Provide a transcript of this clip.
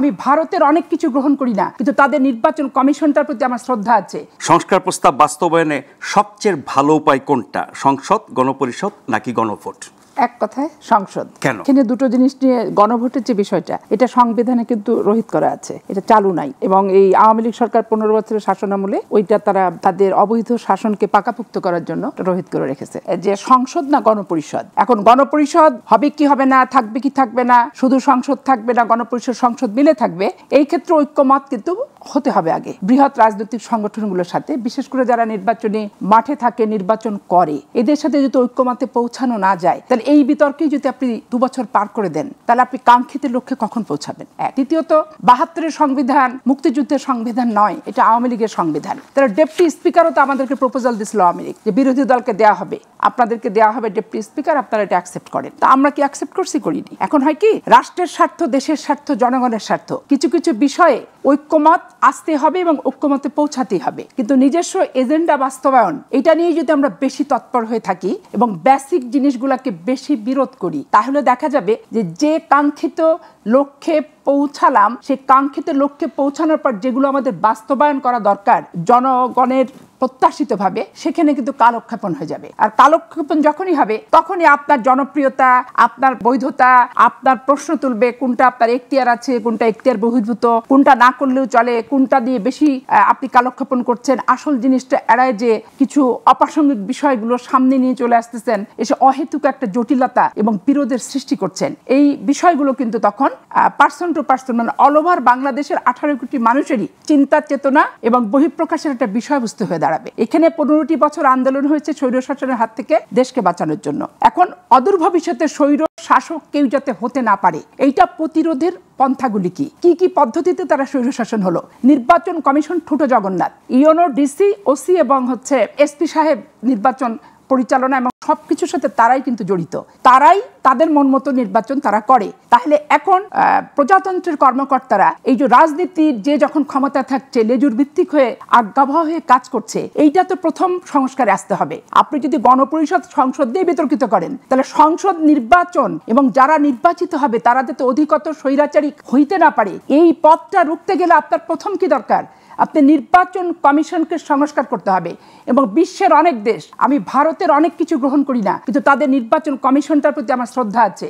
আমি ভারতের অনেক কিছু গ্রহণ করি না, কিন্তু তাদের নির্বাচন কমিশনটার প্রতি আমার শ্রদ্ধা আছে। সংস্কার প্রস্তাব বাস্তবায়নে সবচেয়ে ভালো উপায় কোনটা? সংসদ, গণপরিষদ নাকি গণভোট? এক কথায় সংসদ। কেন? এখানে দুটো জিনিস নিয়ে, গণভোটের যে বিষয়টা, এটা সংবিধানে কিন্তু রহিত করা আছে, এটা চালু নাই। এবং এই আওয়ামী লীগ সরকার 15 বছরের শাসনামলে ওইটা তারা তাদের অবৈধ শাসনকে পাকাপুক্ত করার জন্য রহিত করে রেখেছে। যে সংসদ না গণপরিষদ, এখন গণপরিষদ হবে কি হবে না, থাকবে কি থাকবে না, শুধু সংসদ থাকবে না গণপরিষদ সংসদ মিলে থাকবে, এই ক্ষেত্রে ঐক্যমত কিন্তু হতে হবে আগে বৃহৎ রাজনৈতিক সংগঠনগুলোর সাথে, বিশেষ করে যারা নির্বাচনী মাঠে থাকে, নির্বাচন করে, এদের সাথে যদি ঐক্যমতে পৌঁছানো না যায়, তাহলে এই বিতর্কে যদি আপনি 2 বছর পার করে দেন, তাহলে আপনি কাঙ্ক্ষিত লক্ষ্যে কখন পৌঁছাবেন? দ্বিতীয়ত, 72-এর সংবিধান মুক্তিযুদ্ধের সংবিধান নয়, এটা আওয়ামী লীগের সংবিধান। তারা ডেপুটি স্পিকারও তো আমাদেরকে প্রপোজাল দিছিল আওয়ামী লীগ, যে বিরোধী দলকে দেওয়া হবে, আপনাদেরকে দেওয়া হবে ডেপুটি স্পিকার, আপনারা এটা অ্যাকসেপ্ট করেন। তা আমরা কি অ্যাকসেপ্ট করছি? করিনি। এখন হয় কি, রাষ্ট্রের স্বার্থ, দেশের স্বার্থ, জনগণের স্বার্থ, কিছু কিছু বিষয়ে ঐক্যমত আসতে হবে এবং ঐক্যমতে পৌঁছাতেই হবে, কিন্তু নিজস্ব এজেন্ডা বাস্তবায়ন এটা নিয়ে যদি আমরা বেশি তৎপর হয়ে থাকি এবং বেসিক জিনিসগুলোকে বেশি বিরোধ করি, তাহলে দেখা যাবে যে কাঙ্ক্ষিত লক্ষ্যে পৌঁছালাম, সেই কাঙ্ক্ষিত লক্ষ্যে পৌঁছানোর পর যেগুলো আমাদের বাস্তবায়ন করা দরকার জনগণের প্রত্যাশিতভাবে, সেখানে কিন্তু কালক্ষেপণ হয়ে যাবে। আর কালক্ষেপণ যখনই হবে, তখনই আপনার জনপ্রিয়তা, আপনার বৈধতা, আপনার প্রশ্ন তুলবে কোনটা আপনার এখতিয়ার আছে, কোনটা এখতিয়ার বহির্ভূত, কোনটা না করলেও চলে, কোনটা দিয়ে বেশি আপনি কালক্ষেপণ করছেন, আসল জিনিসটা এড়ায় যে কিছু অপ্রাসঙ্গিক বিষয়গুলো সামনে নিয়ে চলে আসতেছেন, এসে অহেতুক একটা জটিলতা এবং বিরোধের সৃষ্টি করছেন। এই বিষয়গুলো কিন্তু তখন পার্সন টু পার্সন, মানে অল ওভার বাংলাদেশের 18 কোটি মানুষেরই চিন্তা চেতনা এবং বহিঃপ্রকাশের একটা বিষয়বস্তু হয়ে দাঁড়াবে। এখানে 15টি বছর আন্দোলন হয়েছে স্বৈর শাসনের হাত থেকে দেশকে বাঁচানোর জন্য। এখন অদূর ভবিষ্যতে স্বৈর শাসক কেউ যাতে হতে না পারে, এইটা প্রতিরোধের পন্থাগুলি কি কি পদ্ধতিতে তারা স্বৈর শাসন হলো? নির্বাচন কমিশন ঠুটো জগন্নাথ, ইউনো, ডিসি, ওসি এবং এসপি সাহেব নির্বাচন পরিচালনা এবং সবকিছুর সাথে তারাই কিন্তু জড়িত, তারাই তাদের মন মতো নির্বাচন তারা করে। তাহলে এখন প্রজাতন্ত্রের কর্মকর্তারা এই যে রাজনীতির যে যখন ক্ষমতা থাকছে, লেজুর ভিত্তিক হয়ে আজ্ঞাবহ হয়ে কাজ করছে, এইটা তো প্রথম সংস্কারে আসতে হবে। আপনি যদি গণপরিষদ সংসদ দিয়ে বিতর্কিত করেন, তাহলে সংসদ নির্বাচন এবং যারা নির্বাচিত হবে তারা যাতে অধিকতর স্বৈরাচারী হইতে না পারে, এই পথটা রুখতে গেলে আপনার প্রথম কি দরকার? আপনি নির্বাচন কমিশনকে সংস্কার করতে হবে। এবং বিশ্বের অনেক দেশ, আমি ভারতের অনেক কিছু গ্রহণ করি না, কিন্তু তাদের নির্বাচন কমিশনটার প্রতি আমার শ্রদ্ধা আছে।